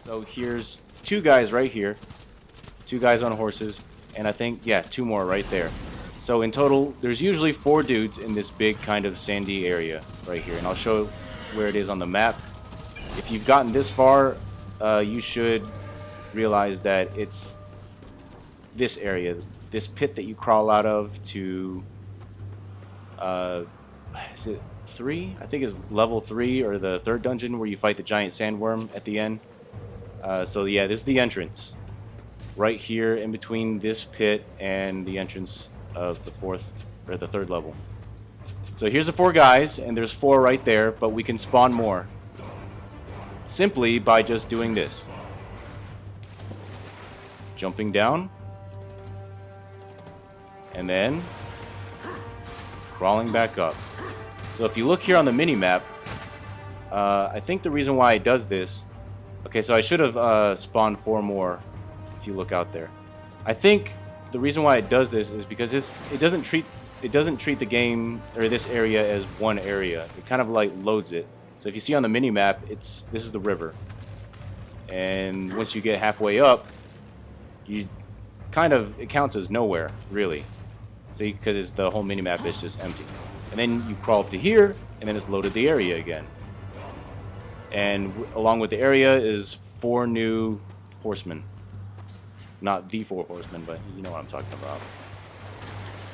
So here's two guys right here. Two guys on horses. And I think, yeah, two more right there. So in total, there's usually 4 dudes in this big kind of sandy area right here. And I'll show where it is on the map. If you've gotten this far, you should realize that it's this area. This pit that you crawl out of to... is it 3? I think it's level 3 or the 3rd dungeon where you fight the giant sandworm at the end. So yeah, this is the entrance. Right here in between this pit and the entrance of the 4th or the 3rd level. So here's the 4 guys, and there's 4 right there, but we can spawn more simply by just doing this. Jumping down. And then crawling back up. So if you look here on the mini-map, I think the reason why it does this... Okay, so I should have spawned 4 more if you look out there. I think the reason why it does this is because it doesn't treat the game or this area as one area. It kind of like loads it. So if you see on the mini-map, this is the river. And once you get halfway up, it counts as nowhere, really. See, because the whole mini-map is just empty. And then you crawl up to here, and then it's loaded the area again. And along with the area is 4 new horsemen. Not the 4 horsemen, but you know what I'm talking about.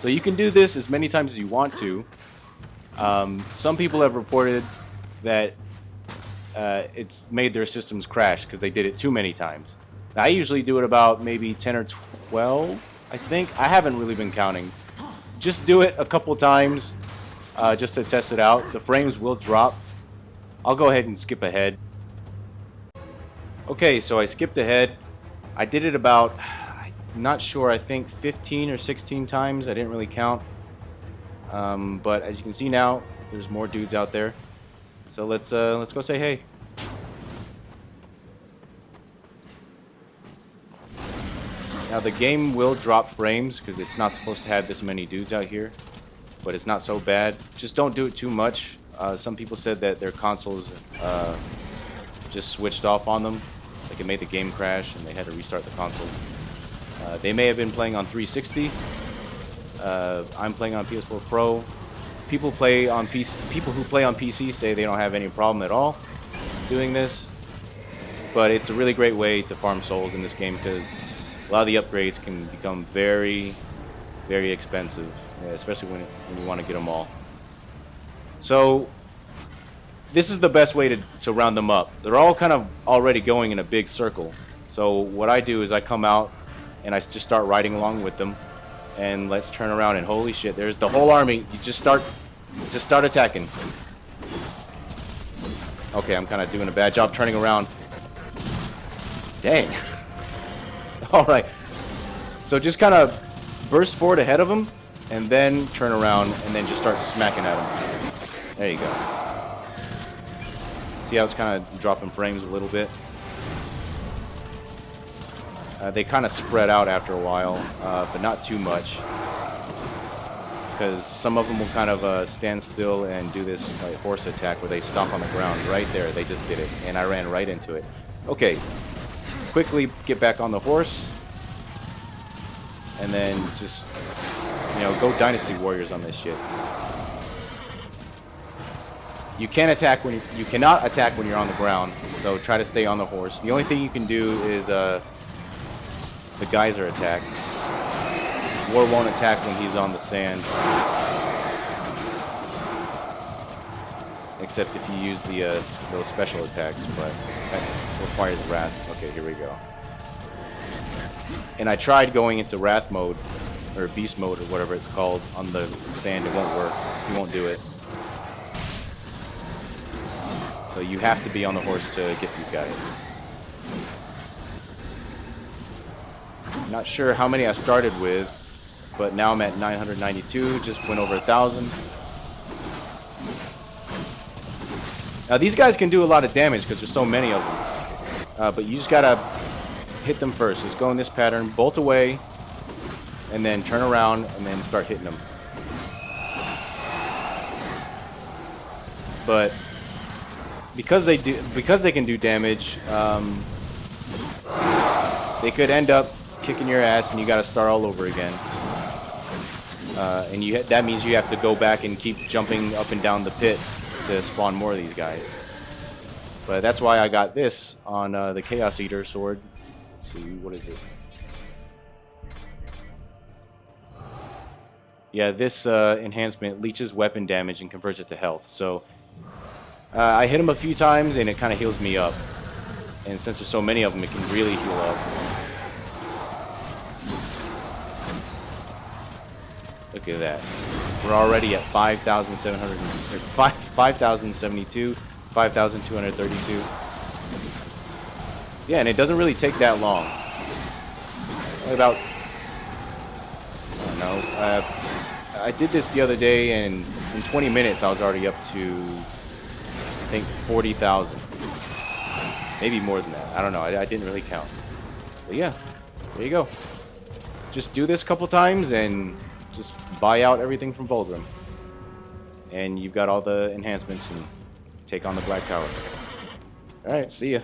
So you can do this as many times as you want to. Some people have reported that it's made their systems crash because they did it too many times. Now, I usually do it about maybe 10 or 12, I think. I haven't really been counting. Just do it a couple times just to test it out. The frames will drop. I'll go ahead and skip ahead. Okay, so I skipped ahead. I did it about, I'm not sure, I think 15 or 16 times. I didn't really count. But as you can see now, there's more dudes out there. So let's go say hey. Now the game will drop frames because it's not supposed to have this many dudes out here. But it's not so bad. Just don't do it too much. Some people said that their consoles just switched off on them. Like it made the game crash and they had to restart the console. They may have been playing on 360. I'm playing on PS4 Pro. People who play on PC say they don't have any problem at all doing this. But it's a really great way to farm souls in this game because a lot of the upgrades can become very, very expensive, especially when you want to get them all. So this is the best way to round them up. They're all kind of already going in a big circle. So what I do is I come out and I just start riding along with them. And let's turn around and holy shit, there's the whole army. You just start attacking. Okay, I'm kind of doing a bad job turning around. Dang. Alright. So just kind of burst forward ahead of them and then turn around and then just start smacking at them. There you go. See how it's kind of dropping frames a little bit? They kind of spread out after a while, but not too much. Because some of them will kind of stand still and do this horse attack where they stomp on the ground. Right there, they just did it. And I ran right into it. Okay. Quickly get back on the horse. And then just, go Dynasty Warriors on this shit. You cannot attack when you're on the ground, so try to stay on the horse. The only thing you can do is the geyser attack. War won't attack when he's on the sand, except if you use those special attacks, but that requires wrath. Okay, here we go. And I tried going into wrath mode or beast mode or whatever it's called on the sand. It won't work. He won't do it. So you have to be on the horse to get these guys. Not sure how many I started with, but now I'm at 992, just went over 1,000. Now these guys can do a lot of damage because there's so many of them. But you just gotta hit them first. Just go in this pattern, bolt away, and then turn around and then start hitting them. But because they can do damage, they could end up kicking your ass and you got to start all over again. And that means you have to go back and keep jumping up and down the pit to spawn more of these guys. But that's why I got this on the Chaos Eater sword. Let's see, what is it? Yeah, this enhancement leeches weapon damage and converts it to health. So I hit him a few times and it kind of heals me up. And since there's so many of them, it can really heal up. Look at that. We're already at 5,700, 5,072, 5,232. Yeah, and it doesn't really take that long. About, I don't know, I did this the other day, and in 20 minutes I was already up to, I think, 40,000. Maybe more than that. I don't know. I didn't really count. But yeah, there you go. Just do this a couple times and just buy out everything from Volgrim. And you've got all the enhancements and take on the Black Tower. Alright, see ya.